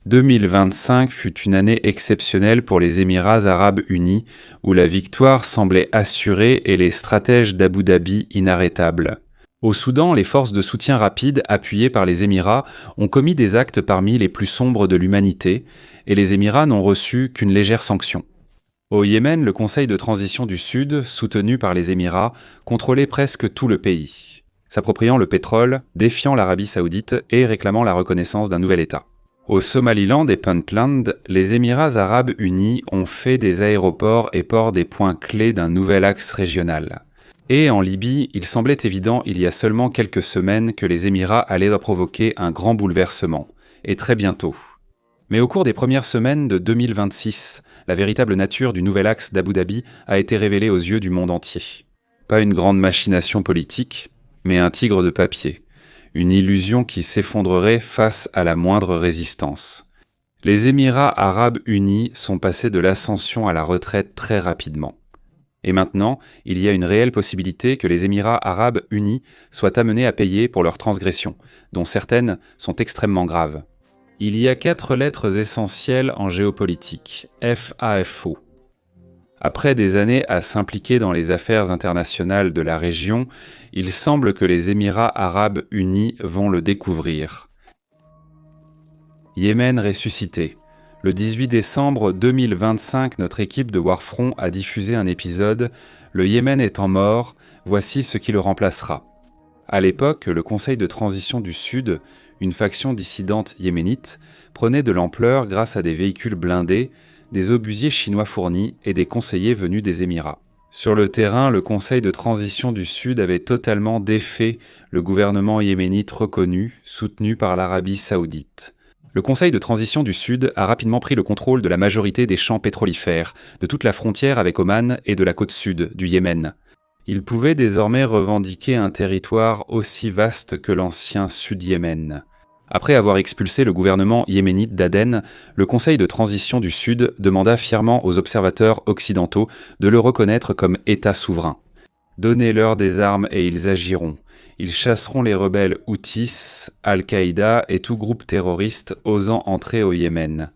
2025 fut une année exceptionnelle pour les Émirats arabes unis, où la victoire semblait assurée et les stratèges d'Abu Dhabi inarrêtables. Au Soudan, les forces de soutien rapide, appuyées par les Émirats, ont commis des actes parmi les plus sombres de l'humanité, et les Émirats n'ont reçu qu'une légère sanction. Au Yémen, le Conseil de transition du Sud, soutenu par les Émirats, contrôlait presque tout le pays, s'appropriant le pétrole, défiant l'Arabie saoudite et réclamant la reconnaissance d'un nouvel État. Au Somaliland et Puntland, les Émirats arabes unis ont fait des aéroports et ports des points clés d'un nouvel axe régional. Et en Libye, il semblait évident il y a seulement quelques semaines que les Émirats allaient provoquer un grand bouleversement, et très bientôt. Mais au cours des premières semaines de 2026, la véritable nature du nouvel axe d'Abu Dhabi a été révélée aux yeux du monde entier. Pas une grande machination politique, mais un tigre de papier. Une illusion qui s'effondrerait face à la moindre résistance. Les Émirats arabes unis sont passés de l'ascension à la retraite très rapidement. Et maintenant, il y a une réelle possibilité que les Émirats arabes unis soient amenés à payer pour leurs transgressions, dont certaines sont extrêmement graves. Il y a 4 lettres essentielles en géopolitique, FAFO. Après des années à s'impliquer dans les affaires internationales de la région, il semble que les Émirats arabes unis vont le découvrir. Yémen ressuscité. Le 18 décembre 2025, notre équipe de Warfront a diffusé un épisode « Le Yémen étant mort, voici ce qui le remplacera ». À l'époque, le Conseil de transition du Sud, une faction dissidente yéménite, prenait de l'ampleur grâce à des véhicules blindés, des obusiers chinois fournis et des conseillers venus des Émirats. Sur le terrain, le Conseil de transition du Sud avait totalement défait le gouvernement yéménite reconnu, soutenu par l'Arabie saoudite. Le Conseil de transition du Sud a rapidement pris le contrôle de la majorité des champs pétrolifères, de toute la frontière avec Oman et de la côte sud du Yémen. Il pouvait désormais revendiquer un territoire aussi vaste que l'ancien Sud-Yémen. Après avoir expulsé le gouvernement yéménite d'Aden, le Conseil de transition du Sud demanda fièrement aux observateurs occidentaux de le reconnaître comme État souverain. Donnez-leur des armes et ils agiront. Ils chasseront les rebelles Houthis, Al-Qaïda et tout groupe terroriste osant entrer au Yémen.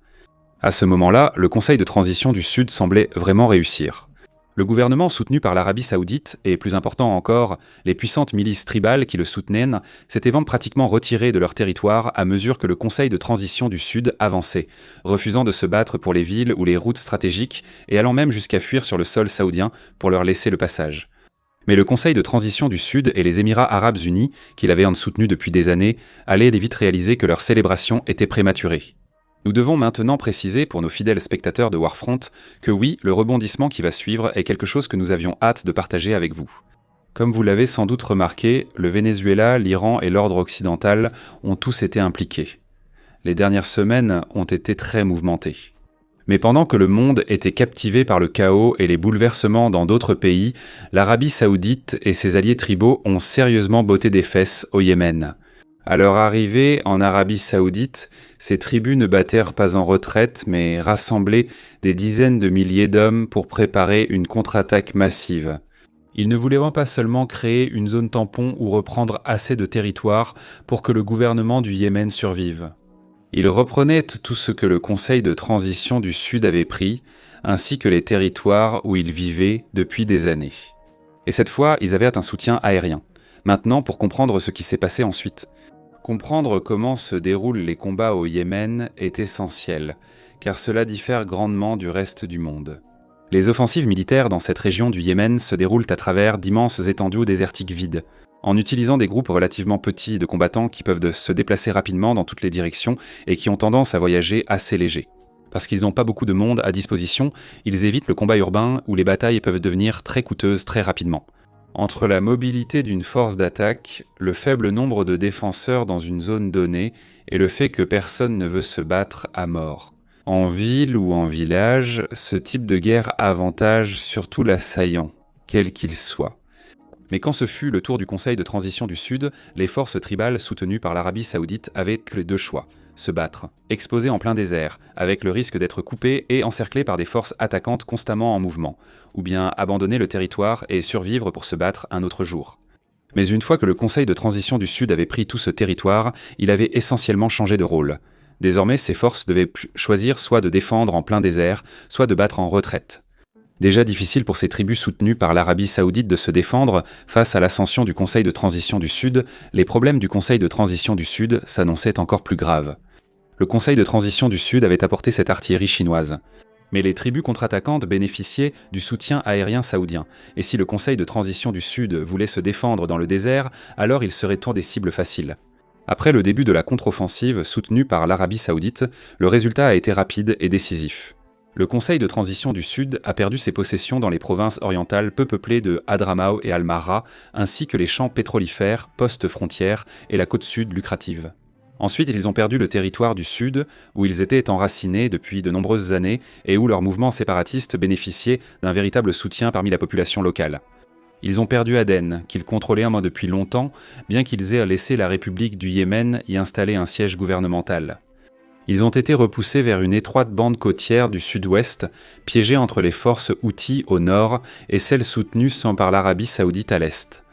À ce moment-là, le Conseil de transition du Sud semblait vraiment réussir. Le gouvernement soutenu par l'Arabie saoudite, et plus important encore, les puissantes milices tribales qui le soutenaient, s'étaient pratiquement retirés de leur territoire à mesure que le Conseil de transition du Sud avançait, refusant de se battre pour les villes ou les routes stratégiques et allant même jusqu'à fuir sur le sol saoudien pour leur laisser le passage. Mais le Conseil de transition du Sud et les Émirats arabes unis, qui l'avaient soutenu depuis des années, allaient vite réaliser que leur célébration était prématurée. Nous devons maintenant préciser pour nos fidèles spectateurs de Warfront que oui, le rebondissement qui va suivre est quelque chose que nous avions hâte de partager avec vous. Comme vous l'avez sans doute remarqué, le Venezuela, l'Iran et l'ordre occidental ont tous été impliqués. Les dernières semaines ont été très mouvementées. Mais pendant que le monde était captivé par le chaos et les bouleversements dans d'autres pays, l'Arabie saoudite et ses alliés tribaux ont sérieusement botté des fesses au Yémen. À leur arrivée en Arabie saoudite, ces tribus ne battèrent pas en retraite, mais rassemblaient des dizaines de milliers d'hommes pour préparer une contre-attaque massive. Ils ne voulaient pas seulement créer une zone tampon ou reprendre assez de territoire pour que le gouvernement du Yémen survive. Ils reprenaient tout ce que le Conseil de transition du Sud avait pris, ainsi que les territoires où ils vivaient depuis des années. Et cette fois, ils avaient un soutien aérien. Maintenant, pour comprendre ce qui s'est passé ensuite. Comprendre comment se déroulent les combats au Yémen est essentiel, car cela diffère grandement du reste du monde. Les offensives militaires dans cette région du Yémen se déroulent à travers d'immenses étendues désertiques vides, en utilisant des groupes relativement petits de combattants qui peuvent se déplacer rapidement dans toutes les directions et qui ont tendance à voyager assez léger. Parce qu'ils n'ont pas beaucoup de monde à disposition, ils évitent le combat urbain où les batailles peuvent devenir très coûteuses très rapidement. Entre la mobilité d'une force d'attaque, le faible nombre de défenseurs dans une zone donnée et le fait que personne ne veut se battre à mort. En ville ou en village, ce type de guerre avantage surtout l'assaillant, quel qu'il soit. Mais quand ce fut le tour du Conseil de transition du Sud, les forces tribales soutenues par l'Arabie saoudite avaient que les deux choix. Se battre, exposées en plein désert, avec le risque d'être coupées et encerclées par des forces attaquantes constamment en mouvement, ou bien abandonner le territoire et survivre pour se battre un autre jour. Mais une fois que le Conseil de transition du Sud avait pris tout ce territoire, il avait essentiellement changé de rôle. Désormais, ces forces devaient choisir soit de défendre en plein désert, soit de battre en retraite. Déjà difficile pour ces tribus soutenues par l'Arabie saoudite de se défendre face à l'ascension du Conseil de transition du Sud, les problèmes du Conseil de transition du Sud s'annonçaient encore plus graves. Le Conseil de transition du Sud avait apporté cette artillerie chinoise. Mais les tribus contre-attaquantes bénéficiaient du soutien aérien saoudien, et si le Conseil de transition du Sud voulait se défendre dans le désert, alors il serait tour des cibles faciles. Après le début de la contre-offensive soutenue par l'Arabie saoudite, le résultat a été rapide et décisif. Le Conseil de transition du Sud a perdu ses possessions dans les provinces orientales peu peuplées de Hadramaut et Al-Mahra, ainsi que les champs pétrolifères, postes frontières et la côte sud lucrative. Ensuite, ils ont perdu le territoire du Sud, où ils étaient enracinés depuis de nombreuses années et où leur mouvement séparatiste bénéficiait d'un véritable soutien parmi la population locale. Ils ont perdu Aden, qu'ils contrôlaient depuis longtemps, bien qu'ils aient laissé la République du Yémen y installer un siège gouvernemental. Ils ont été repoussés vers une étroite bande côtière du sud-ouest, piégés entre les forces Houthis au nord et celles soutenues par l'Arabie saoudite à l'est.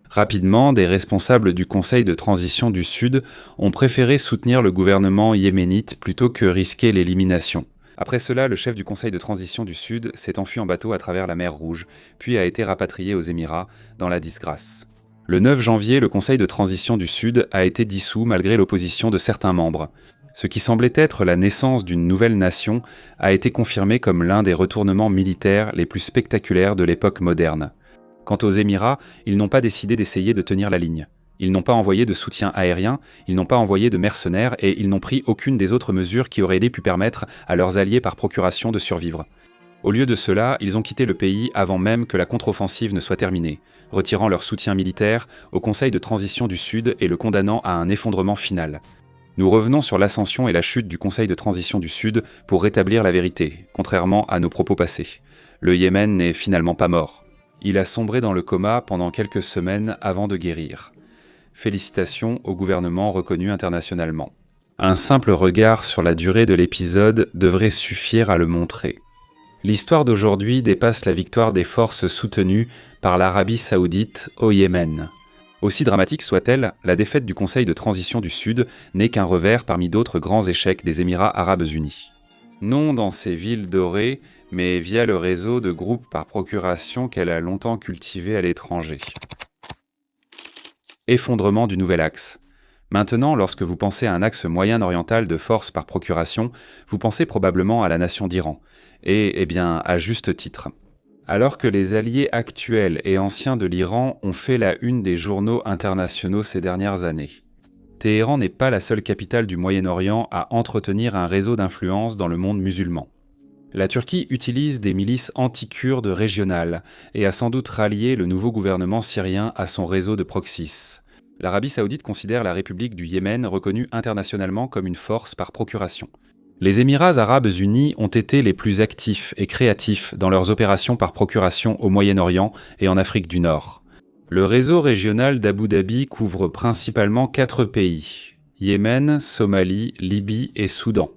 Rapidement, des responsables du Conseil de transition du Sud ont préféré soutenir le gouvernement yéménite plutôt que risquer l'élimination. Après cela, le chef du Conseil de transition du Sud s'est enfui en bateau à travers la mer Rouge, puis a été rapatrié aux Émirats, dans la disgrâce. Le 9 janvier, le Conseil de transition du Sud a été dissous malgré l'opposition de certains membres. Ce qui semblait être la naissance d'une nouvelle nation a été confirmé comme l'un des retournements militaires les plus spectaculaires de l'époque moderne. Quant aux Émirats, ils n'ont pas décidé d'essayer de tenir la ligne. Ils n'ont pas envoyé de soutien aérien, ils n'ont pas envoyé de mercenaires et ils n'ont pris aucune des autres mesures qui auraient pu permettre à leurs alliés par procuration de survivre. Au lieu de cela, ils ont quitté le pays avant même que la contre-offensive ne soit terminée, retirant leur soutien militaire au Conseil de transition du Sud et le condamnant à un effondrement final. Nous revenons sur l'ascension et la chute du Conseil de transition du Sud pour rétablir la vérité, contrairement à nos propos passés. Le Yémen n'est finalement pas mort. Il a sombré dans le coma pendant quelques semaines avant de guérir. Félicitations au gouvernement reconnu internationalement. Un simple regard sur la durée de l'épisode devrait suffire à le montrer. L'histoire d'aujourd'hui dépasse la victoire des forces soutenues par l'Arabie saoudite au Yémen. Aussi dramatique soit-elle, la défaite du Conseil de transition du Sud n'est qu'un revers parmi d'autres grands échecs des Émirats arabes unis. Non dans ces villes dorées, mais via le réseau de groupes par procuration qu'elle a longtemps cultivé à l'étranger. Effondrement du nouvel axe. Maintenant, lorsque vous pensez à un axe moyen-oriental de force par procuration, vous pensez probablement à la nation d'Iran, et, à juste titre. Alors que les alliés actuels et anciens de l'Iran ont fait la une des journaux internationaux ces dernières années. Téhéran n'est pas la seule capitale du Moyen-Orient à entretenir un réseau d'influence dans le monde musulman. La Turquie utilise des milices anti-kurdes régionales et a sans doute rallié le nouveau gouvernement syrien à son réseau de proxys. L'Arabie saoudite considère la République du Yémen reconnue internationalement comme une force par procuration. Les Émirats arabes unis ont été les plus actifs et créatifs dans leurs opérations par procuration au Moyen-Orient et en Afrique du Nord. Le réseau régional d'Abu Dhabi couvre principalement 4 pays, Yémen, Somalie, Libye et Soudan.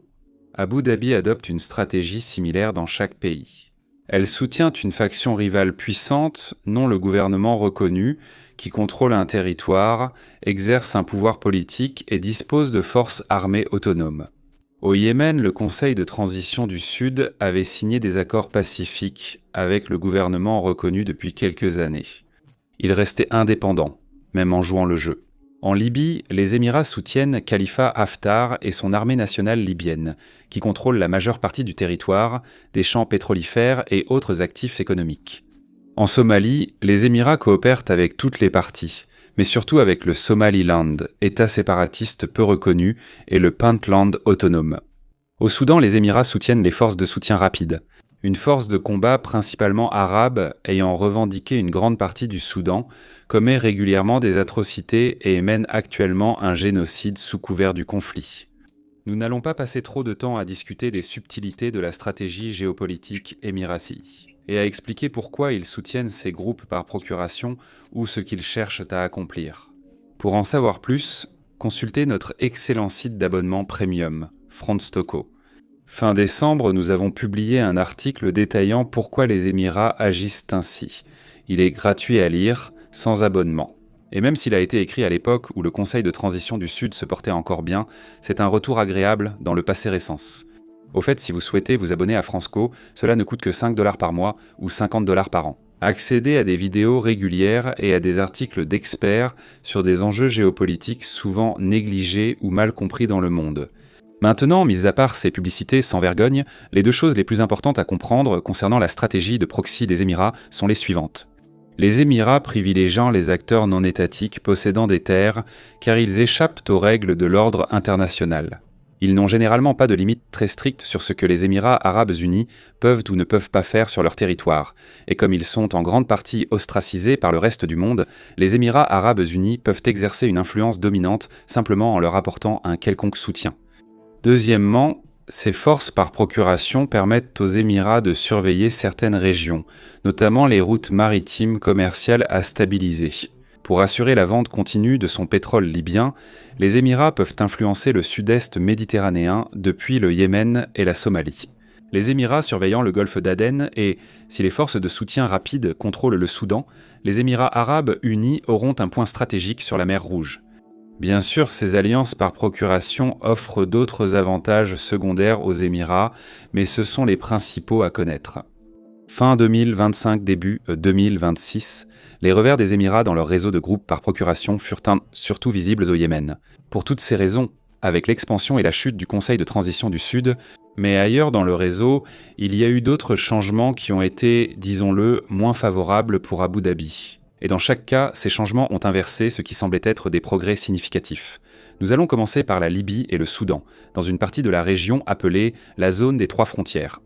Abu Dhabi adopte une stratégie similaire dans chaque pays. Elle soutient une faction rivale puissante, non le gouvernement reconnu, qui contrôle un territoire, exerce un pouvoir politique et dispose de forces armées autonomes. Au Yémen, le Conseil de transition du Sud avait signé des accords pacifiques avec le gouvernement reconnu depuis quelques années. Il restait indépendant, même en jouant le jeu. En Libye, les Émirats soutiennent Khalifa Haftar et son armée nationale libyenne, qui contrôle la majeure partie du territoire, des champs pétrolifères et autres actifs économiques. En Somalie, les Émirats coopèrent avec toutes les parties, mais surtout avec le Somaliland, État séparatiste peu reconnu, et le Puntland autonome. Au Soudan, les Émirats soutiennent les forces de soutien rapide, une force de combat principalement arabe ayant revendiqué une grande partie du Soudan, commet régulièrement des atrocités et mène actuellement un génocide sous couvert du conflit. Nous n'allons pas passer trop de temps à discuter des subtilités de la stratégie géopolitique émiratie et à expliquer pourquoi ils soutiennent ces groupes par procuration ou ce qu'ils cherchent à accomplir. Pour en savoir plus, consultez notre excellent site d'abonnement premium, Frontstoco. Fin décembre, nous avons publié un article détaillant pourquoi les Émirats agissent ainsi. Il est gratuit à lire, sans abonnement. Et même s'il a été écrit à l'époque où le Conseil de transition du Sud se portait encore bien, c'est un retour agréable dans le passé récent. Au fait, si vous souhaitez vous abonner à Franceco, cela ne coûte que 5 $ par mois ou 50 $ par an. Accédez à des vidéos régulières et à des articles d'experts sur des enjeux géopolitiques souvent négligés ou mal compris dans le monde. Maintenant, mis à part ces publicités sans vergogne, les deux choses les plus importantes à comprendre concernant la stratégie de proxy des Émirats sont les suivantes. Les Émirats privilégiant les acteurs non étatiques possédant des terres car ils échappent aux règles de l'ordre international. Ils n'ont généralement pas de limites très strictes sur ce que les Émirats arabes unis peuvent ou ne peuvent pas faire sur leur territoire, et comme ils sont en grande partie ostracisés par le reste du monde, les Émirats arabes unis peuvent exercer une influence dominante simplement en leur apportant un quelconque soutien. Deuxièmement, ces forces par procuration permettent aux Émirats de surveiller certaines régions, notamment les routes maritimes commerciales à stabiliser. Pour assurer la vente continue de son pétrole libyen, les Émirats peuvent influencer le sud-est méditerranéen depuis le Yémen et la Somalie. Les Émirats surveillant le golfe d'Aden et, si les forces de soutien rapide contrôlent le Soudan, les Émirats arabes unis auront un point stratégique sur la mer Rouge. Bien sûr, ces alliances par procuration offrent d'autres avantages secondaires aux Émirats, mais ce sont les principaux à connaître. Fin 2025, début 2026, les revers des Émirats dans leur réseau de groupes par procuration furent surtout visibles au Yémen. Pour toutes ces raisons, avec l'expansion et la chute du Conseil de transition du Sud, mais ailleurs dans le réseau, il y a eu d'autres changements qui ont été, disons-le, moins favorables pour Abu Dhabi. Et dans chaque cas, ces changements ont inversé ce qui semblait être des progrès significatifs. Nous allons commencer par la Libye et le Soudan, dans une partie de la région appelée la zone des 3 frontières.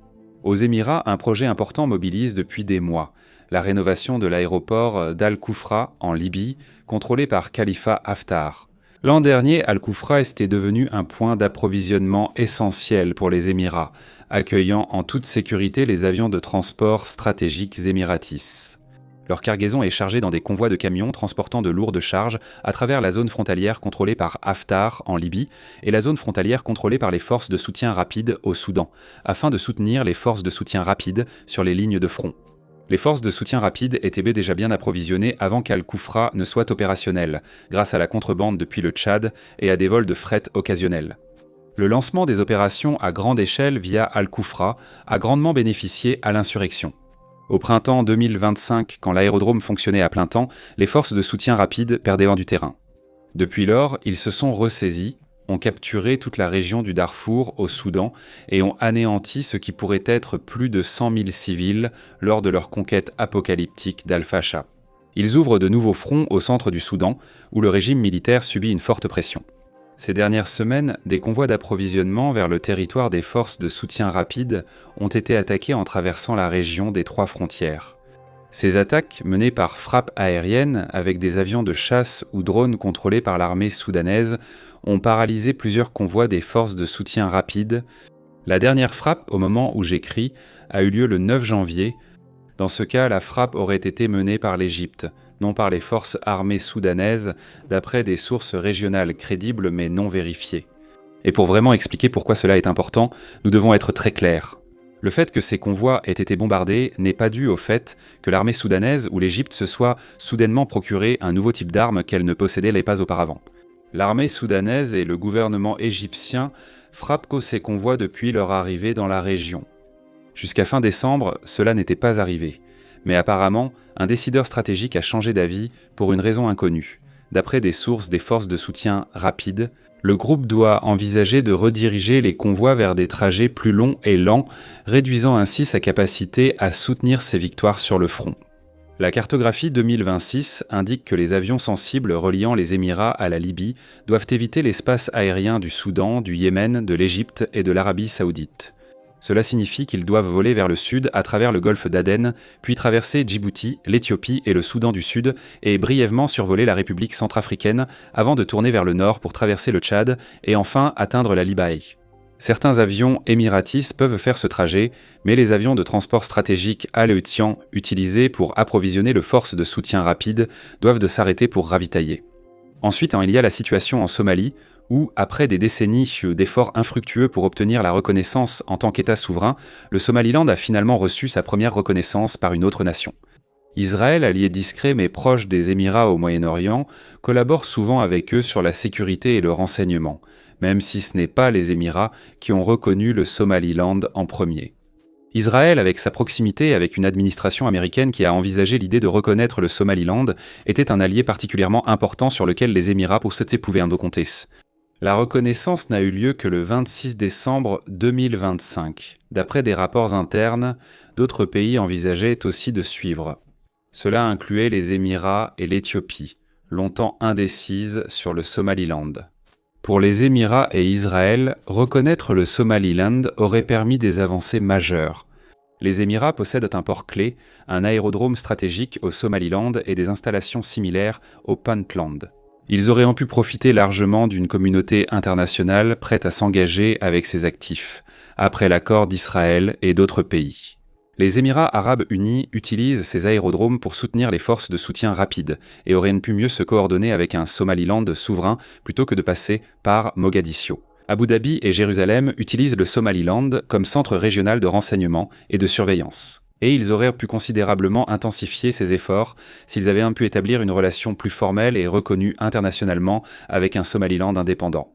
Aux Émirats, un projet important mobilise depuis des mois, la rénovation de l'aéroport d'Al-Koufra en Libye, contrôlé par Khalifa Haftar. L'an dernier, Al-Koufra était devenu un point d'approvisionnement essentiel pour les Émirats, accueillant en toute sécurité les avions de transport stratégiques émiratis. Leur cargaison est chargée dans des convois de camions transportant de lourdes charges à travers la zone frontalière contrôlée par Haftar en Libye et la zone frontalière contrôlée par les forces de soutien rapide au Soudan, afin de soutenir les forces de soutien rapide sur les lignes de front. Les forces de soutien rapide étaient déjà bien approvisionnées avant qu'Al-Koufra ne soit opérationnel, grâce à la contrebande depuis le Tchad et à des vols de fret occasionnels. Le lancement des opérations à grande échelle via Al-Koufra a grandement bénéficié à l'insurrection. Au printemps 2025, quand l'aérodrome fonctionnait à plein temps, les forces de soutien rapide perdaient du terrain. Depuis lors, ils se sont ressaisis, ont capturé toute la région du Darfour au Soudan et ont anéanti ce qui pourrait être plus de 100 000 civils lors de leur conquête apocalyptique d'Al-Fasha. Ils ouvrent de nouveaux fronts au centre du Soudan, où le régime militaire subit une forte pression. Ces dernières semaines, des convois d'approvisionnement vers le territoire des forces de soutien rapide ont été attaqués en traversant la région des 3 frontières. Ces attaques, menées par frappe aérienne avec des avions de chasse ou drones contrôlés par l'armée soudanaise, ont paralysé plusieurs convois des forces de soutien rapide. La dernière frappe, au moment où j'écris, a eu lieu le 9 janvier. Dans ce cas, la frappe aurait été menée par l'Égypte, non par les forces armées soudanaises, d'après des sources régionales crédibles mais non vérifiées. Et pour vraiment expliquer pourquoi cela est important, nous devons être très clairs. Le fait que ces convois aient été bombardés n'est pas dû au fait que l'armée soudanaise ou l'Égypte se soit soudainement procuré un nouveau type d'armes qu'elle ne possédait pas auparavant. L'armée soudanaise et le gouvernement égyptien frappent ces convois depuis leur arrivée dans la région. Jusqu'à fin décembre, cela n'était pas arrivé. Mais apparemment, un décideur stratégique a changé d'avis pour une raison inconnue. D'après des sources des forces de soutien rapide, le groupe doit envisager de rediriger les convois vers des trajets plus longs et lents, réduisant ainsi sa capacité à soutenir ses victoires sur le front. La cartographie 2026 indique que les avions sensibles reliant les Émirats à la Libye doivent éviter l'espace aérien du Soudan, du Yémen, de l'Égypte et de l'Arabie saoudite. Cela signifie qu'ils doivent voler vers le sud à travers le golfe d'Aden, puis traverser Djibouti, l'Éthiopie et le Soudan du Sud, et brièvement survoler la République centrafricaine avant de tourner vers le nord pour traverser le Tchad et enfin atteindre la Libye. Certains avions émiratis peuvent faire ce trajet, mais les avions de transport stratégique Al-Eutian, utilisés pour approvisionner le force de soutien rapide, doivent s'arrêter pour ravitailler. Ensuite, il y a la situation en Somalie, où, après des décennies d'efforts infructueux pour obtenir la reconnaissance en tant qu'État souverain, le Somaliland a finalement reçu sa première reconnaissance par une autre nation. Israël, allié discret mais proche des Émirats au Moyen-Orient, collabore souvent avec eux sur la sécurité et le renseignement, même si ce n'est pas les Émirats qui ont reconnu le Somaliland en premier. Israël, avec sa proximité et avec une administration américaine qui a envisagé l'idée de reconnaître le Somaliland, était un allié particulièrement important sur lequel les Émirats pouvaient pouvendo compter. La reconnaissance n'a eu lieu que le 26 décembre 2025. D'après des rapports internes, d'autres pays envisageaient aussi de suivre. Cela incluait les Émirats et l'Éthiopie, longtemps indécises sur le Somaliland. Pour les Émirats et Israël, reconnaître le Somaliland aurait permis des avancées majeures. Les Émirats possèdent un port clé, un aérodrome stratégique au Somaliland et des installations similaires au Puntland. Ils auraient pu profiter largement d'une communauté internationale prête à s'engager avec ses actifs, après l'accord d'Israël et d'autres pays. Les Émirats arabes unis utilisent ces aérodromes pour soutenir les forces de soutien rapide et auraient pu mieux se coordonner avec un Somaliland souverain plutôt que de passer par Mogadiscio. Abu Dhabi et Jérusalem utilisent le Somaliland comme centre régional de renseignement et de surveillance. Et ils auraient pu considérablement intensifier ces efforts s'ils avaient pu établir une relation plus formelle et reconnue internationalement avec un Somaliland indépendant.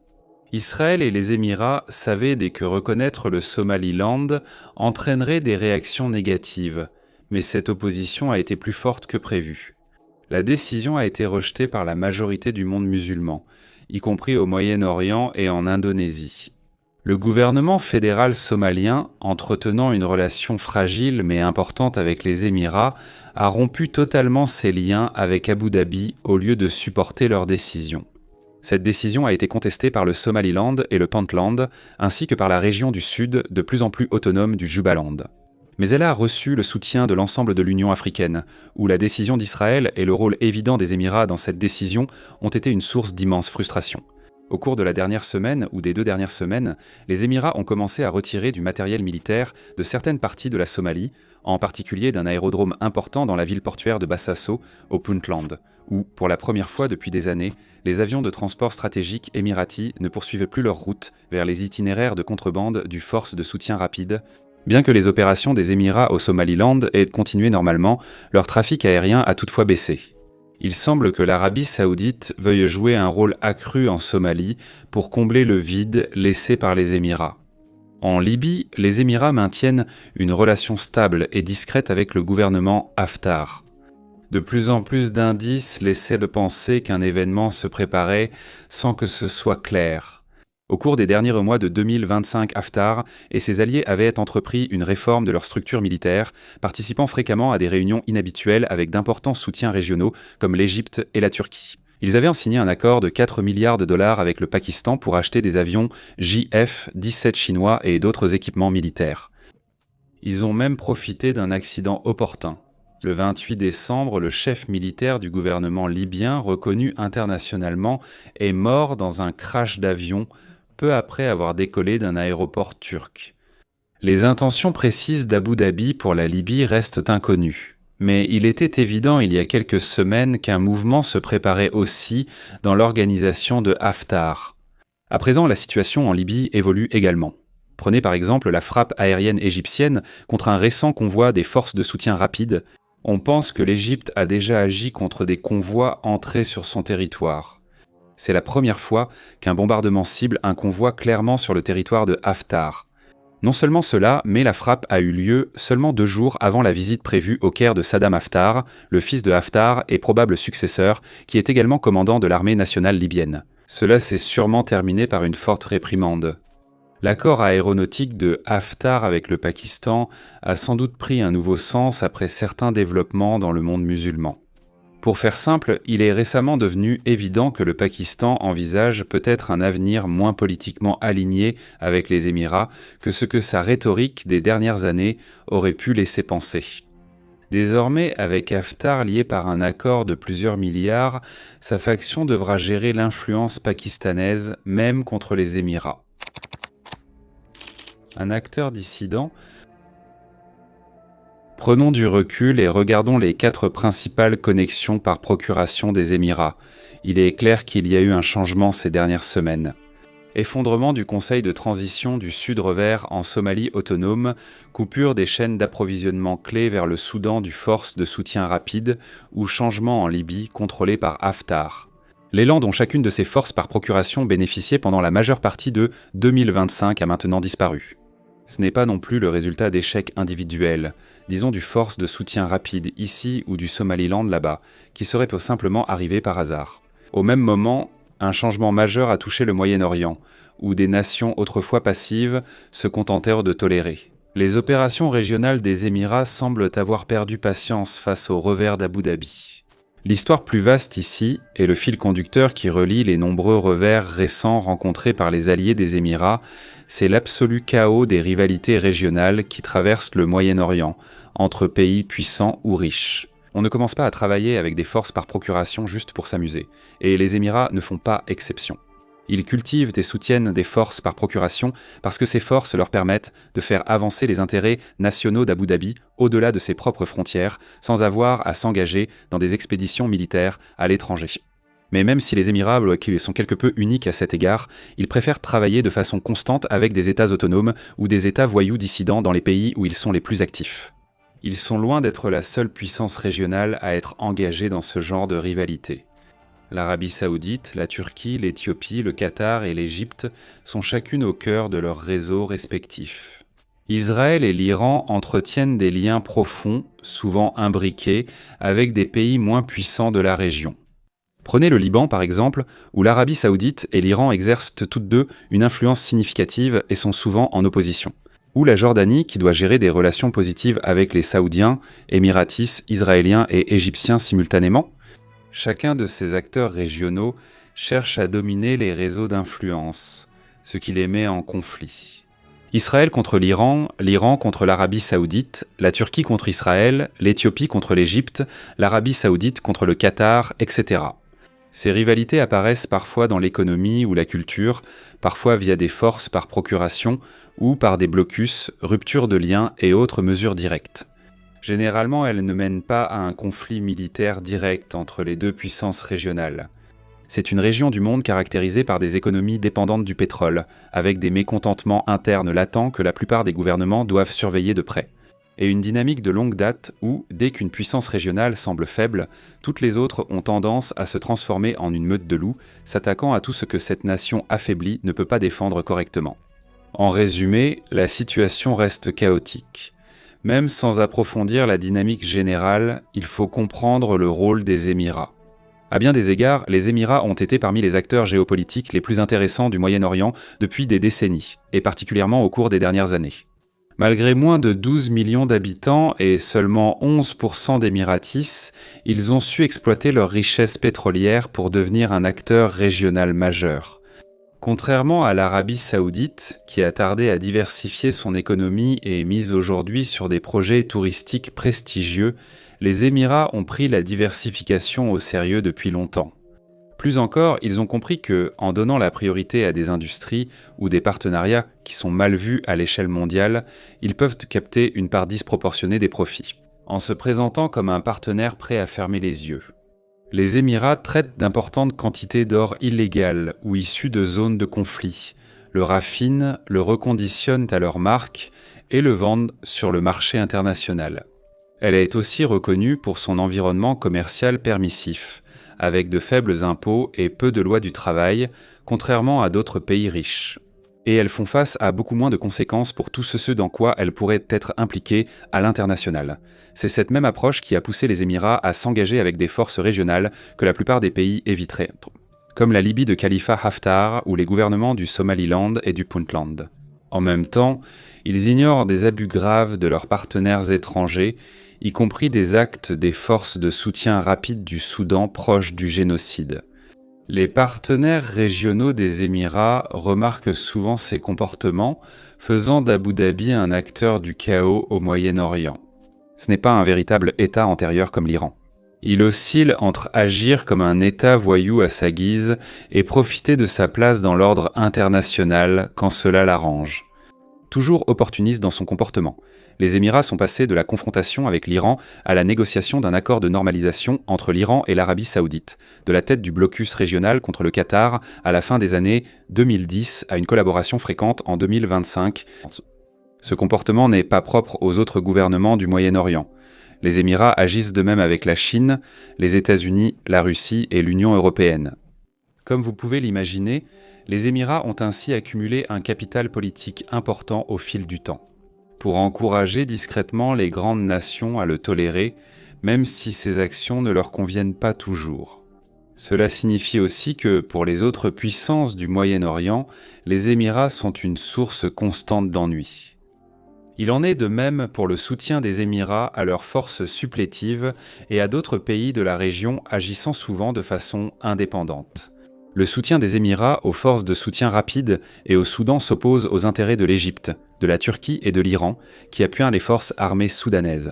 Israël et les Émirats savaient dès que reconnaître le Somaliland entraînerait des réactions négatives, mais cette opposition a été plus forte que prévu. La décision a été rejetée par la majorité du monde musulman, y compris au Moyen-Orient et en Indonésie. Le gouvernement fédéral somalien, entretenant une relation fragile mais importante avec les Émirats, a rompu totalement ses liens avec Abu Dhabi au lieu de supporter leur décision. Cette décision a été contestée par le Somaliland et le Puntland, ainsi que par la région du Sud, de plus en plus autonome du Jubaland. Mais elle a reçu le soutien de l'ensemble de l'Union africaine, où la décision d'Israël et le rôle évident des Émirats dans cette décision ont été une source d'immense frustration. Au cours de la dernière semaine ou des 2 dernières semaines, les Émirats ont commencé à retirer du matériel militaire de certaines parties de la Somalie, en particulier d'un aérodrome important dans la ville portuaire de Bassasso, au Puntland, où, pour la première fois depuis des années, les avions de transport stratégique émiratis ne poursuivaient plus leur route vers les itinéraires de contrebande du Force de soutien rapide. Bien que les opérations des Émirats au Somaliland aient continué normalement, leur trafic aérien a toutefois baissé. Il semble que l'Arabie saoudite veuille jouer un rôle accru en Somalie pour combler le vide laissé par les Émirats. En Libye, les Émirats maintiennent une relation stable et discrète avec le gouvernement Haftar. De plus en plus d'indices laissaient de penser qu'un événement se préparait sans que ce soit clair. Au cours des derniers mois de 2025, Haftar et ses alliés avaient entrepris une réforme de leur structure militaire, participant fréquemment à des réunions inhabituelles avec d'importants soutiens régionaux comme l'Égypte et la Turquie. Ils avaient signé un accord de 4 milliards de dollars avec le Pakistan pour acheter des avions JF-17 chinois et d'autres équipements militaires. Ils ont même profité d'un accident opportun. Le 28 décembre, le chef militaire du gouvernement libyen, reconnu internationalement, est mort dans un crash d'avion peu après avoir décollé d'un aéroport turc. Les intentions précises d'Abu Dhabi pour la Libye restent inconnues. Mais il était évident il y a quelques semaines qu'un mouvement se préparait aussi dans l'organisation de Haftar. À présent, la situation en Libye évolue également. Prenez par exemple la frappe aérienne égyptienne contre un récent convoi des forces de soutien rapide. On pense que l'Égypte a déjà agi contre des convois entrés sur son territoire. C'est la première fois qu'un bombardement cible un convoi clairement sur le territoire de Haftar. Non seulement cela, mais la frappe a eu lieu seulement 2 jours avant la visite prévue au Caire de Saddam Haftar, le fils de Haftar et probable successeur, qui est également commandant de l'armée nationale libyenne. Cela s'est sûrement terminé par une forte réprimande. L'accord aéronautique de Haftar avec le Pakistan a sans doute pris un nouveau sens après certains développements dans le monde musulman. Pour faire simple, il est récemment devenu évident que le Pakistan envisage peut-être un avenir moins politiquement aligné avec les Émirats que ce que sa rhétorique des dernières années aurait pu laisser penser. Désormais, avec Haftar lié par un accord de plusieurs milliards, sa faction devra gérer l'influence pakistanaise même contre les Émirats. Un acteur dissident. Prenons du recul et regardons les 4 principales connexions par procuration des Émirats. Il est clair qu'il y a eu un changement ces dernières semaines. Effondrement du conseil de transition du Sud revers en Somalie autonome, coupure des chaînes d'approvisionnement clés vers le Soudan du Force de soutien rapide ou changement en Libye contrôlé par Haftar. L'élan dont chacune de ces forces par procuration bénéficiait pendant la majeure partie de 2025 a maintenant disparu. Ce n'est pas non plus le résultat d'échecs individuels, disons du Force de soutien rapide ici ou du Somaliland là-bas, qui serait simplement arrivé par hasard. Au même moment, un changement majeur a touché le Moyen-Orient, où des nations autrefois passives se contentèrent de tolérer. Les opérations régionales des Émirats semblent avoir perdu patience face au revers d'Abu Dhabi. L'histoire plus vaste ici est le fil conducteur qui relie les nombreux revers récents rencontrés par les alliés des Émirats, c'est l'absolu chaos des rivalités régionales qui traversent le Moyen-Orient, entre pays puissants ou riches. On ne commence pas à travailler avec des forces par procuration juste pour s'amuser, et les Émirats ne font pas exception. Ils cultivent et soutiennent des forces par procuration parce que ces forces leur permettent de faire avancer les intérêts nationaux d'Abu Dhabi au-delà de ses propres frontières, sans avoir à s'engager dans des expéditions militaires à l'étranger. Mais même si les Émirats qui sont quelque peu uniques à cet égard, ils préfèrent travailler de façon constante avec des États autonomes ou des États voyous dissidents dans les pays où ils sont les plus actifs. Ils sont loin d'être la seule puissance régionale à être engagée dans ce genre de rivalité. L'Arabie Saoudite, la Turquie, l'Éthiopie, le Qatar et l'Égypte sont chacune au cœur de leurs réseaux respectifs. Israël et l'Iran entretiennent des liens profonds, souvent imbriqués, avec des pays moins puissants de la région. Prenez le Liban par exemple, où l'Arabie Saoudite et l'Iran exercent toutes deux une influence significative et sont souvent en opposition. Ou la Jordanie qui doit gérer des relations positives avec les Saoudiens, Émiratis, Israéliens et Égyptiens simultanément. Chacun de ces acteurs régionaux cherche à dominer les réseaux d'influence, ce qui les met en conflit. Israël contre l'Iran, l'Iran contre l'Arabie Saoudite, la Turquie contre Israël, l'Éthiopie contre l'Égypte, l'Arabie Saoudite contre le Qatar, etc. Ces rivalités apparaissent parfois dans l'économie ou la culture, parfois via des forces par procuration ou par des blocus, ruptures de liens et autres mesures directes. Généralement, elles ne mènent pas à un conflit militaire direct entre les deux puissances régionales. C'est une région du monde caractérisée par des économies dépendantes du pétrole, avec des mécontentements internes latents que la plupart des gouvernements doivent surveiller de près. Et une dynamique de longue date où, dès qu'une puissance régionale semble faible, toutes les autres ont tendance à se transformer en une meute de loups, s'attaquant à tout ce que cette nation affaiblie ne peut pas défendre correctement. En résumé, la situation reste chaotique. Même sans approfondir la dynamique générale, il faut comprendre le rôle des Émirats. À bien des égards, les Émirats ont été parmi les acteurs géopolitiques les plus intéressants du Moyen-Orient depuis des décennies, et particulièrement au cours des dernières années. Malgré moins de 12 millions d'habitants et seulement 11% d'Émiratis, ils ont su exploiter leur richesse pétrolière pour devenir un acteur régional majeur. Contrairement à l'Arabie Saoudite, qui a tardé à diversifier son économie et est mise aujourd'hui sur des projets touristiques prestigieux, les Émirats ont pris la diversification au sérieux depuis longtemps. Plus encore, ils ont compris que, en donnant la priorité à des industries ou des partenariats qui sont mal vus à l'échelle mondiale, ils peuvent capter une part disproportionnée des profits, en se présentant comme un partenaire prêt à fermer les yeux. Les Émirats traitent d'importantes quantités d'or illégal ou issu de zones de conflit, le raffinent, le reconditionnent à leur marque et le vendent sur le marché international. Elle est aussi reconnue pour son environnement commercial permissif, avec de faibles impôts et peu de lois du travail, contrairement à d'autres pays riches. Et elles font face à beaucoup moins de conséquences pour tout ce dans quoi elles pourraient être impliquées à l'international. C'est cette même approche qui a poussé les Émirats à s'engager avec des forces régionales que la plupart des pays éviteraient, comme la Libye de Khalifa Haftar ou les gouvernements du Somaliland et du Puntland. En même temps, ils ignorent des abus graves de leurs partenaires étrangers, y compris des actes des forces de soutien rapide du Soudan proches du génocide. Les partenaires régionaux des Émirats remarquent souvent ces comportements, faisant d'Abu Dhabi un acteur du chaos au Moyen-Orient. Ce n'est pas un véritable État antérieur comme l'Iran. Il oscille entre agir comme un État voyou à sa guise et profiter de sa place dans l'ordre international quand cela l'arrange. toujours opportuniste dans son comportement. Les Émirats sont passés de la confrontation avec l'Iran à la négociation d'un accord de normalisation entre l'Iran et l'Arabie saoudite, de la tête du blocus régional contre le Qatar à la fin des années 2010 à une collaboration fréquente en 2025. Ce comportement n'est pas propre aux autres gouvernements du Moyen-Orient. Les Émirats agissent de même avec la Chine, les États-Unis, la Russie et l'Union européenne. Comme vous pouvez l'imaginer, les Émirats ont ainsi accumulé un capital politique important au fil du temps, pour encourager discrètement les grandes nations à le tolérer, même si ces actions ne leur conviennent pas toujours. Cela signifie aussi que, pour les autres puissances du Moyen-Orient, les Émirats sont une source constante d'ennui. Il en est de même pour le soutien des Émirats à leurs forces supplétives et à d'autres pays de la région agissant souvent de façon indépendante. Le soutien des Émirats aux forces de soutien rapide et au Soudan s'oppose aux intérêts de l'Égypte, de la Turquie et de l'Iran, qui appuient les forces armées soudanaises.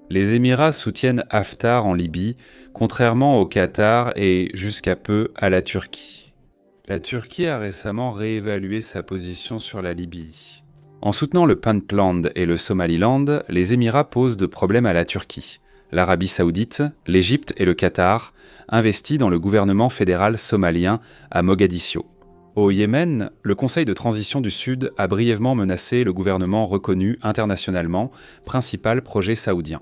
Les Émirats soutiennent Haftar en Libye, contrairement au Qatar et, jusqu'à peu, à la Turquie. La Turquie a récemment réévalué sa position sur la Libye. En soutenant le Puntland et le Somaliland, les Émirats posent de problèmes à la Turquie. L'Arabie saoudite, l'Égypte et le Qatar investis dans le gouvernement fédéral somalien à Mogadiscio. Au Yémen, le Conseil de transition du Sud a brièvement menacé le gouvernement reconnu internationalement, principal projet saoudien.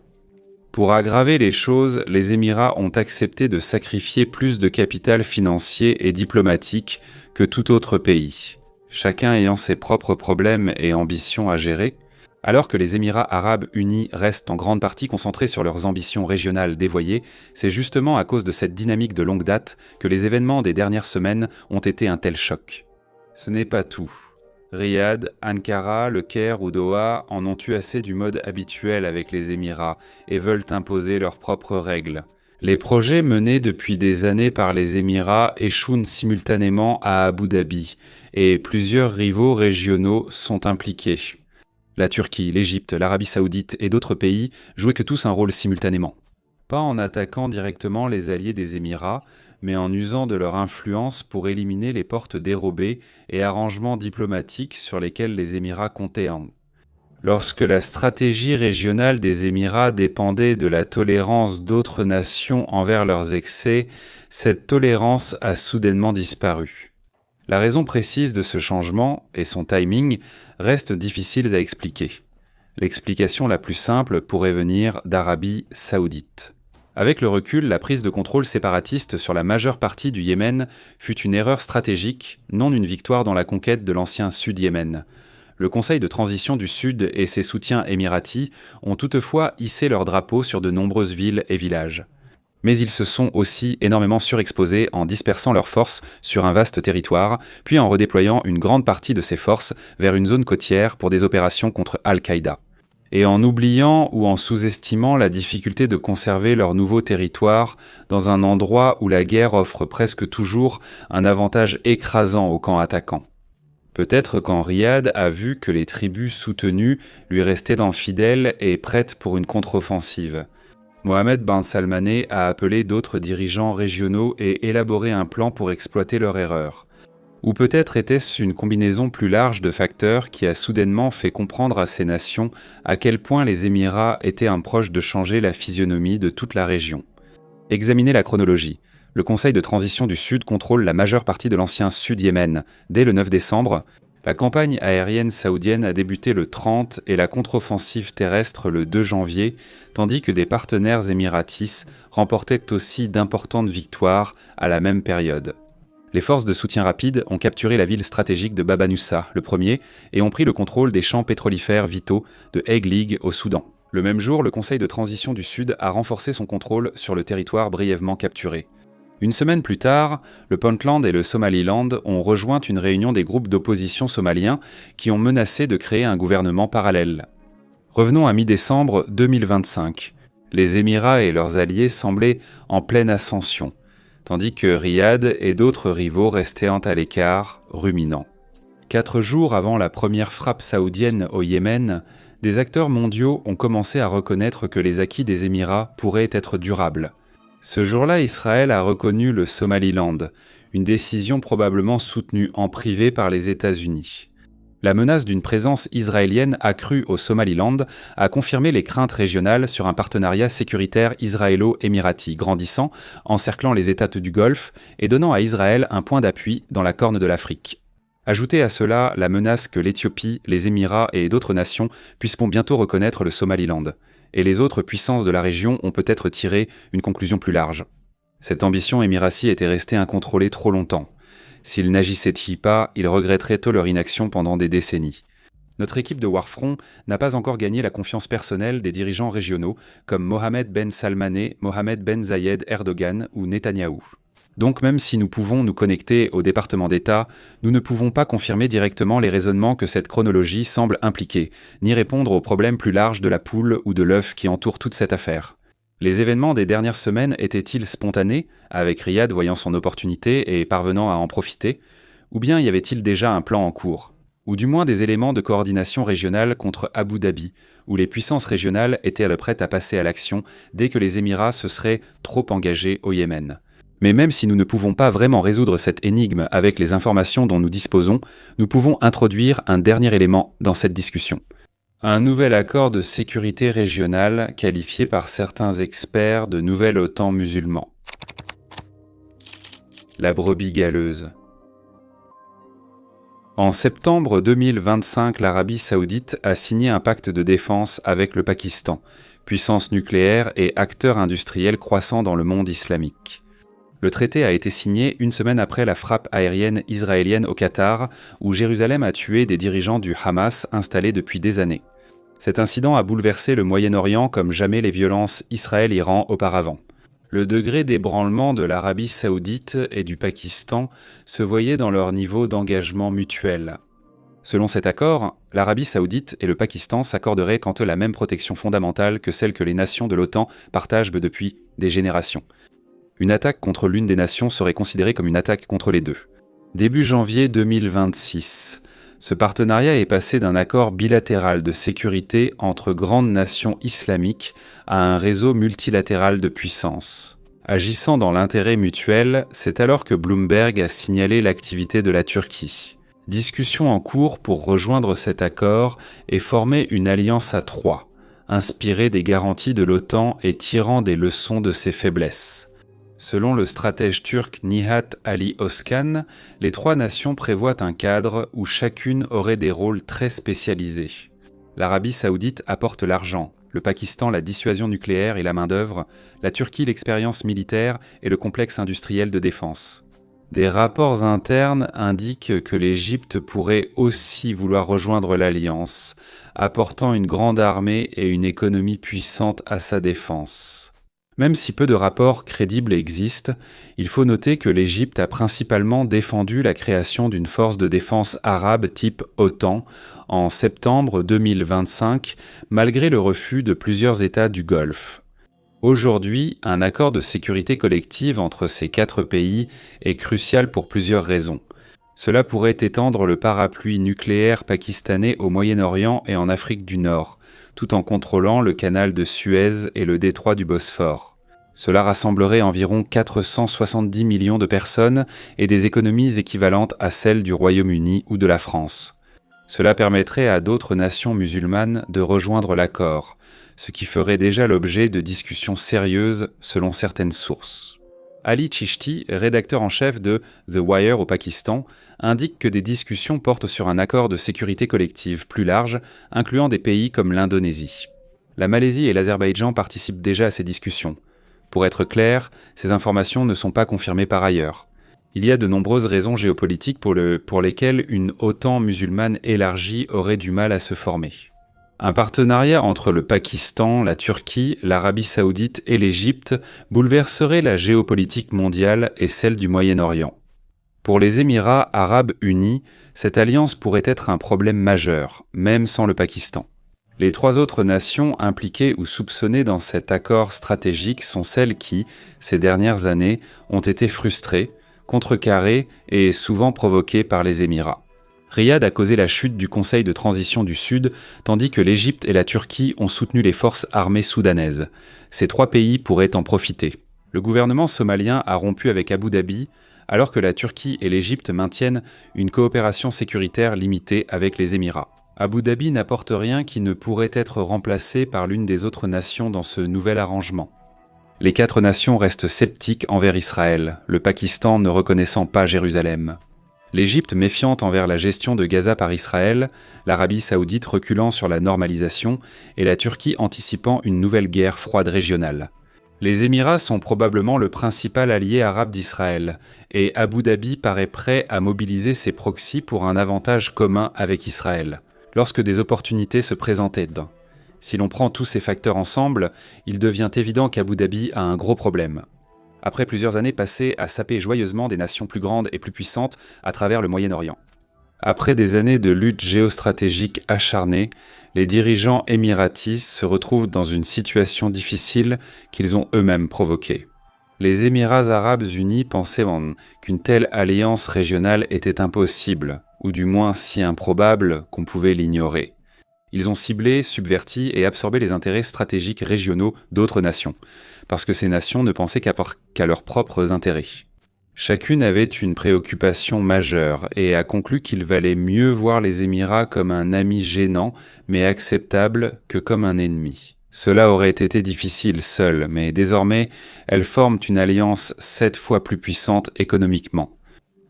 Pour aggraver les choses, les Émirats ont accepté de sacrifier plus de capital financier et diplomatique que tout autre pays, chacun ayant ses propres problèmes et ambitions à gérer. Alors que les Émirats arabes unis restent en grande partie concentrés sur leurs ambitions régionales dévoyées, c'est justement à cause de cette dynamique de longue date que les événements des dernières semaines ont été un tel choc. Ce n'est pas tout. Riyad, Ankara, Le Caire ou Doha en ont eu assez du mode habituel avec les Émirats et veulent imposer leurs propres règles. Les projets menés depuis des années par les Émirats échouent simultanément à Abu Dhabi et plusieurs rivaux régionaux sont impliqués. La Turquie, l'Égypte, l'Arabie saoudite et d'autres pays jouaient que tous un rôle simultanément. Pas en attaquant directement les alliés des Émirats, mais en usant de leur influence pour éliminer les portes dérobées et arrangements diplomatiques sur lesquels les Émirats comptaient. Lorsque la stratégie régionale des Émirats dépendait de la tolérance d'autres nations envers leurs excès, cette tolérance a soudainement disparu. La raison précise de ce changement, et son timing, restent difficiles à expliquer. L'explication la plus simple pourrait venir d'Arabie saoudite. Avec le recul, la prise de contrôle séparatiste sur la majeure partie du Yémen fut une erreur stratégique, non une victoire dans la conquête de l'ancien Sud-Yémen. Le Conseil de transition du Sud et ses soutiens émiratis ont toutefois hissé leur drapeau sur de nombreuses villes et villages. Mais ils se sont aussi énormément surexposés en dispersant leurs forces sur un vaste territoire, puis en redéployant une grande partie de ces forces vers une zone côtière pour des opérations contre Al-Qaïda. Et en oubliant ou en sous-estimant la difficulté de conserver leur nouveau territoire dans un endroit où la guerre offre presque toujours un avantage écrasant au camp attaquant. Peut-être quand Riyad a vu que les tribus soutenues lui restaient fidèles et prêtes pour une contre-offensive. Mohammed Ben Salmané a appelé d'autres dirigeants régionaux et élaboré un plan pour exploiter leur erreur. Ou peut-être était-ce une combinaison plus large de facteurs qui a soudainement fait comprendre à ces nations à quel point les Émirats étaient un proche de changer la physionomie de toute la région. Examinez la chronologie. Le Conseil de transition du Sud contrôle la majeure partie de l'ancien Sud-Yémen. Dès le 9 décembre, la campagne aérienne saoudienne a débuté le 30 et la contre-offensive terrestre le 2 janvier, tandis que des partenaires émiratis remportaient aussi d'importantes victoires à la même période. Les forces de soutien rapide ont capturé la ville stratégique de Baba Noussa, le premier, et ont pris le contrôle des champs pétrolifères vitaux de Eglig au Soudan. Le même jour, le Conseil de transition du Sud a renforcé son contrôle sur le territoire brièvement capturé. Une semaine plus tard, le Puntland et le Somaliland ont rejoint une réunion des groupes d'opposition somaliens qui ont menacé de créer un gouvernement parallèle. Revenons à mi-décembre 2025. Les Émirats et leurs alliés semblaient en pleine ascension, tandis que Riyad et d'autres rivaux restaient à l'écart, ruminants. 4 jours avant la première frappe saoudienne au Yémen, des acteurs mondiaux ont commencé à reconnaître que les acquis des Émirats pourraient être durables. Ce jour-là, Israël a reconnu le Somaliland, une décision probablement soutenue en privé par les États-Unis. La menace d'une présence israélienne accrue au Somaliland a confirmé les craintes régionales sur un partenariat sécuritaire israélo-émirati grandissant, encerclant les États du Golfe et donnant à Israël un point d'appui dans la Corne de l'Afrique. Ajoutez à cela la menace que l'Éthiopie, les Émirats et d'autres nations puisseront bientôt reconnaître le Somaliland. Et les autres puissances de la région ont peut-être tiré une conclusion plus large. Cette ambition émiratie était restée incontrôlée trop longtemps. S'ils n'agissaient-ils pas, ils regretteraient tôt leur inaction pendant des décennies. Notre équipe de Warfront n'a pas encore gagné la confiance personnelle des dirigeants régionaux comme Mohamed Ben Salmaneh, Mohamed Ben Zayed Erdogan ou Netanyahou. Donc même si nous pouvons nous connecter au département d'État, nous ne pouvons pas confirmer directement les raisonnements que cette chronologie semble impliquer, ni répondre aux problèmes plus larges de la poule ou de l'œuf qui entourent toute cette affaire. Les événements des dernières semaines étaient-ils spontanés, avec Riyad voyant son opportunité et parvenant à en profiter, ou bien y avait-il déjà un plan en cours, ou du moins des éléments de coordination régionale contre Abu Dhabi, où les puissances régionales étaient prêtes à passer à l'action dès que les Émirats se seraient trop engagés au Yémen. Mais même si nous ne pouvons pas vraiment résoudre cette énigme avec les informations dont nous disposons, nous pouvons introduire un dernier élément dans cette discussion. Un nouvel accord de sécurité régionale qualifié par certains experts de nouvel OTAN musulman. La brebis galeuse. En septembre 2025, l'Arabie saoudite a signé un pacte de défense avec le Pakistan, puissance nucléaire et acteur industriel croissant dans le monde islamique. Le traité a été signé une semaine après la frappe aérienne israélienne au Qatar, où Jérusalem a tué des dirigeants du Hamas installés depuis des années. Cet incident a bouleversé le Moyen-Orient comme jamais les violences Israël-Iran auparavant. Le degré d'ébranlement de l'Arabie saoudite et du Pakistan se voyait dans leur niveau d'engagement mutuel. Selon cet accord, l'Arabie saoudite et le Pakistan s'accorderaient quant à la même protection fondamentale que celle que les nations de l'OTAN partagent depuis des générations. Une attaque contre l'une des nations serait considérée comme une attaque contre les deux. Début janvier 2026, ce partenariat est passé d'un accord bilatéral de sécurité entre grandes nations islamiques à un réseau multilatéral de puissances. Agissant dans l'intérêt mutuel, c'est alors que Bloomberg a signalé l'activité de la Turquie. Discussion en cours pour rejoindre cet accord et former une alliance à trois, inspirée des garanties de l'OTAN et tirant des leçons de ses faiblesses. Selon le stratège turc Nihat Ali Özkan, les trois nations prévoient un cadre où chacune aurait des rôles très spécialisés. L'Arabie saoudite apporte l'argent, le Pakistan la dissuasion nucléaire et la main-d'œuvre, la Turquie l'expérience militaire et le complexe industriel de défense. Des rapports internes indiquent que l'Égypte pourrait aussi vouloir rejoindre l'Alliance, apportant une grande armée et une économie puissante à sa défense. Même si peu de rapports crédibles existent, il faut noter que l'Égypte a principalement défendu la création d'une force de défense arabe type OTAN en septembre 2025, malgré le refus de plusieurs États du Golfe. Aujourd'hui, un accord de sécurité collective entre ces quatre pays est crucial pour plusieurs raisons. Cela pourrait étendre le parapluie nucléaire pakistanais au Moyen-Orient et en Afrique du Nord, tout en contrôlant le canal de Suez et le détroit du Bosphore. Cela rassemblerait environ 470 millions de personnes et des économies équivalentes à celles du Royaume-Uni ou de la France. Cela permettrait à d'autres nations musulmanes de rejoindre l'accord, ce qui ferait déjà l'objet de discussions sérieuses selon certaines sources. Ali Chishti, rédacteur en chef de The Wire au Pakistan, indique que des discussions portent sur un accord de sécurité collective plus large, incluant des pays comme l'Indonésie. La Malaisie et l'Azerbaïdjan participent déjà à ces discussions. Pour être clair, ces informations ne sont pas confirmées par ailleurs. Il y a de nombreuses raisons géopolitiques pour lesquelles une OTAN musulmane élargie aurait du mal à se former. Un partenariat entre le Pakistan, la Turquie, l'Arabie saoudite et l'Égypte bouleverserait la géopolitique mondiale et celle du Moyen-Orient. Pour les Émirats arabes unis, cette alliance pourrait être un problème majeur, même sans le Pakistan. Les trois autres nations impliquées ou soupçonnées dans cet accord stratégique sont celles qui, ces dernières années, ont été frustrées, contrecarrées et souvent provoquées par les Émirats. Riyad a causé la chute du Conseil de transition du Sud, tandis que l'Égypte et la Turquie ont soutenu les forces armées soudanaises. Ces trois pays pourraient en profiter. Le gouvernement somalien a rompu avec Abu Dhabi, alors que la Turquie et l'Égypte maintiennent une coopération sécuritaire limitée avec les Émirats. Abu Dhabi n'apporte rien qui ne pourrait être remplacé par l'une des autres nations dans ce nouvel arrangement. Les 4 nations restent sceptiques envers Israël, le Pakistan ne reconnaissant pas Jérusalem. L'Égypte méfiante envers la gestion de Gaza par Israël, l'Arabie saoudite reculant sur la normalisation et la Turquie anticipant une nouvelle guerre froide régionale. Les Émirats sont probablement le principal allié arabe d'Israël, et Abu Dhabi paraît prêt à mobiliser ses proxys pour un avantage commun avec Israël, lorsque des opportunités se présentaient. Si l'on prend tous ces facteurs ensemble, il devient évident qu'Abu Dhabi a un gros problème. Après plusieurs années passées à saper joyeusement des nations plus grandes et plus puissantes à travers le Moyen-Orient. Après des années de lutte géostratégique acharnée, les dirigeants émiratis se retrouvent dans une situation difficile qu'ils ont eux-mêmes provoquée. Les Émirats arabes unis pensaient qu'une telle alliance régionale était impossible, ou du moins si improbable qu'on pouvait l'ignorer. Ils ont ciblé, subverti et absorbé les intérêts stratégiques régionaux d'autres nations, parce que ces nations ne pensaient qu'à leurs propres intérêts. Chacune avait une préoccupation majeure et a conclu qu'il valait mieux voir les Émirats comme un ami gênant, mais acceptable, que comme un ennemi. Cela aurait été difficile seul, mais désormais, elles forment une alliance 7 fois plus puissante économiquement.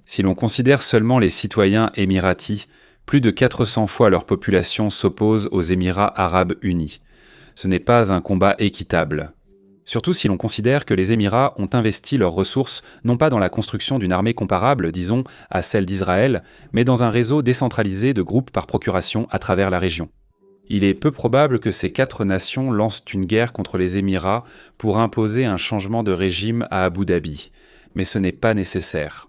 Si l'on considère seulement les citoyens émiratis, plus de 400 fois leur population s'oppose aux Émirats arabes unis. Ce n'est pas un combat équitable. Surtout si l'on considère que les Émirats ont investi leurs ressources non pas dans la construction d'une armée comparable, disons, à celle d'Israël, mais dans un réseau décentralisé de groupes par procuration à travers la région. Il est peu probable que ces 4 nations lancent une guerre contre les Émirats pour imposer un changement de régime à Abu Dhabi, mais ce n'est pas nécessaire.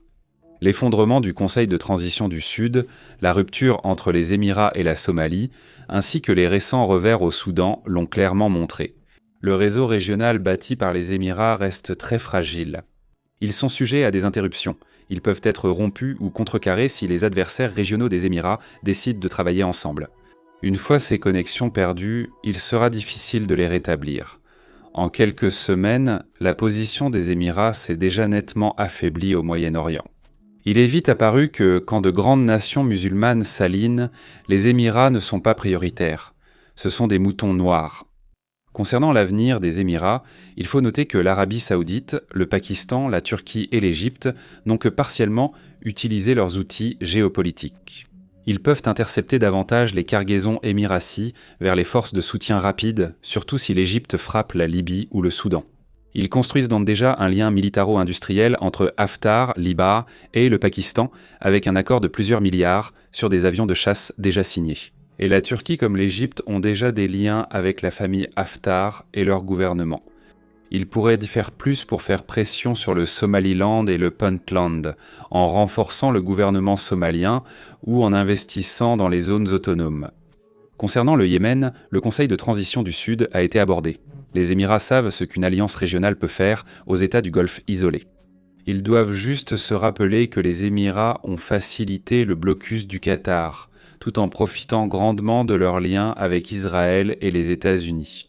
L'effondrement du Conseil de transition du Sud, la rupture entre les Émirats et la Somalie, ainsi que les récents revers au Soudan l'ont clairement montré. Le réseau régional bâti par les Émirats reste très fragile. Ils sont sujets à des interruptions. Ils peuvent être rompus ou contrecarrés si les adversaires régionaux des Émirats décident de travailler ensemble. Une fois ces connexions perdues, il sera difficile de les rétablir. En quelques semaines, la position des Émirats s'est déjà nettement affaiblie au Moyen-Orient. Il est vite apparu que, quand de grandes nations musulmanes s'alignent, les Émirats ne sont pas prioritaires. Ce sont des moutons noirs. Concernant l'avenir des Émirats, il faut noter que l'Arabie saoudite, le Pakistan, la Turquie et l'Égypte n'ont que partiellement utilisé leurs outils géopolitiques. Ils peuvent intercepter davantage les cargaisons émiraties vers les forces de soutien rapides, surtout si l'Égypte frappe la Libye ou le Soudan. Ils construisent donc déjà un lien militaro-industriel entre Haftar, Libar et le Pakistan, avec un accord de plusieurs milliards sur des avions de chasse déjà signés. Et la Turquie comme l'Égypte ont déjà des liens avec la famille Haftar et leur gouvernement. Ils pourraient faire plus pour faire pression sur le Somaliland et le Puntland, en renforçant le gouvernement somalien ou en investissant dans les zones autonomes. Concernant le Yémen, le Conseil de transition du Sud a été abordé. Les Émirats savent ce qu'une alliance régionale peut faire aux États du Golfe isolés. Ils doivent juste se rappeler que les Émirats ont facilité le blocus du Qatar, tout en profitant grandement de leurs liens avec Israël et les États-Unis.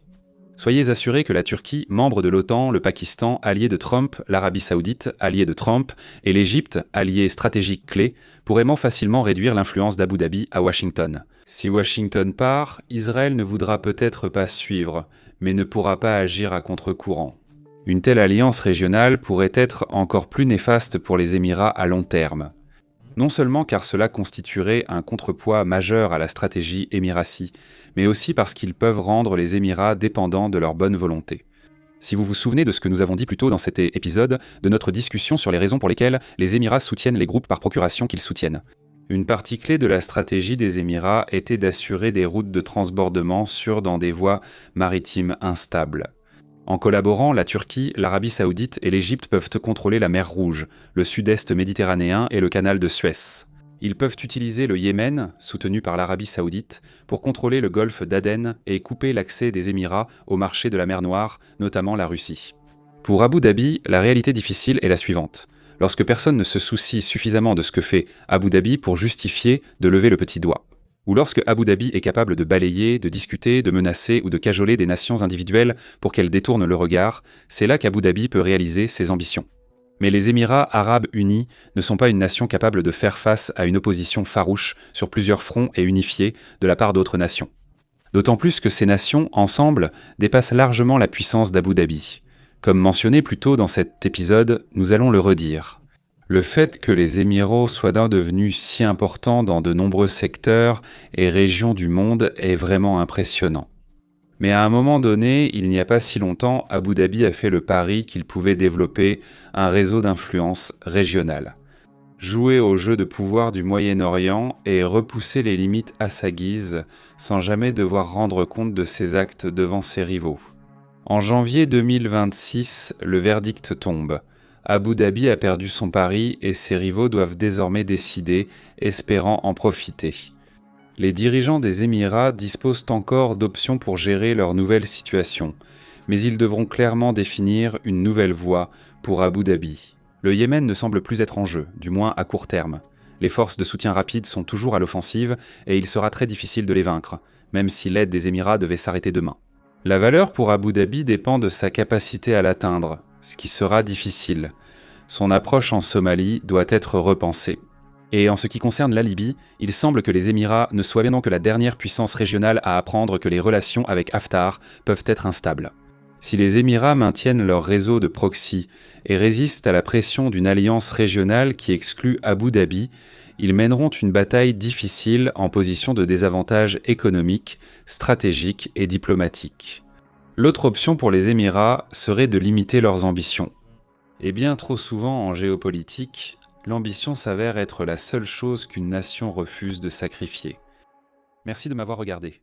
Soyez assurés que la Turquie, membre de l'OTAN, le Pakistan, allié de Trump, l'Arabie saoudite, allié de Trump, et l'Égypte, allié stratégique clé, pourraient facilement réduire l'influence d'Abu Dhabi à Washington. Si Washington part, Israël ne voudra peut-être pas suivre, mais ne pourra pas agir à contre-courant. Une telle alliance régionale pourrait être encore plus néfaste pour les Émirats à long terme. Non seulement car cela constituerait un contrepoids majeur à la stratégie émiratie, mais aussi parce qu'ils peuvent rendre les Émirats dépendants de leur bonne volonté. Si vous vous souvenez de ce que nous avons dit plus tôt dans cet épisode, de notre discussion sur les raisons pour lesquelles les Émirats soutiennent les groupes par procuration qu'ils soutiennent. Une partie clé de la stratégie des Émirats était d'assurer des routes de transbordement sûres dans des voies maritimes instables. En collaborant, la Turquie, l'Arabie saoudite et l'Égypte peuvent contrôler la mer Rouge, le sud-est méditerranéen et le canal de Suez. Ils peuvent utiliser le Yémen, soutenu par l'Arabie saoudite, pour contrôler le golfe d'Aden et couper l'accès des Émirats au marché de la mer Noire, notamment la Russie. Pour Abu Dhabi, la réalité difficile est la suivante. Lorsque personne ne se soucie suffisamment de ce que fait Abu Dhabi pour justifier de lever le petit doigt. Ou lorsque Abu Dhabi est capable de balayer, de discuter, de menacer ou de cajoler des nations individuelles pour qu'elles détournent le regard, c'est là qu'Abu Dhabi peut réaliser ses ambitions. Mais les Émirats arabes unis ne sont pas une nation capable de faire face à une opposition farouche sur plusieurs fronts et unifiée de la part d'autres nations. D'autant plus que ces nations, ensemble, dépassent largement la puissance d'Abu Dhabi. Comme mentionné plus tôt dans cet épisode, nous allons le redire. Le fait que les Émirats soient devenus si importants dans de nombreux secteurs et régions du monde est vraiment impressionnant. Mais à un moment donné, il n'y a pas si longtemps, Abu Dhabi a fait le pari qu'il pouvait développer un réseau d'influence régionale, jouer au jeu de pouvoir du Moyen-Orient et repousser les limites à sa guise, sans jamais devoir rendre compte de ses actes devant ses rivaux. En janvier 2026, le verdict tombe. Abu Dhabi a perdu son pari et ses rivaux doivent désormais décider, espérant en profiter. Les dirigeants des Émirats disposent encore d'options pour gérer leur nouvelle situation, mais ils devront clairement définir une nouvelle voie pour Abu Dhabi. Le Yémen ne semble plus être en jeu, du moins à court terme. Les forces de soutien rapide sont toujours à l'offensive et il sera très difficile de les vaincre, même si l'aide des Émirats devait s'arrêter demain. La valeur pour Abu Dhabi dépend de sa capacité à l'atteindre, ce qui sera difficile. Son approche en Somalie doit être repensée. Et en ce qui concerne la Libye, il semble que les Émirats ne soient bien que la dernière puissance régionale à apprendre que les relations avec Haftar peuvent être instables. Si les Émirats maintiennent leur réseau de proxy et résistent à la pression d'une alliance régionale qui exclut Abu Dhabi, ils mèneront une bataille difficile en position de désavantage économique, stratégique et diplomatique. L'autre option pour les Émirats serait de limiter leurs ambitions. Et bien trop souvent en géopolitique, l'ambition s'avère être la seule chose qu'une nation refuse de sacrifier. Merci de m'avoir regardé.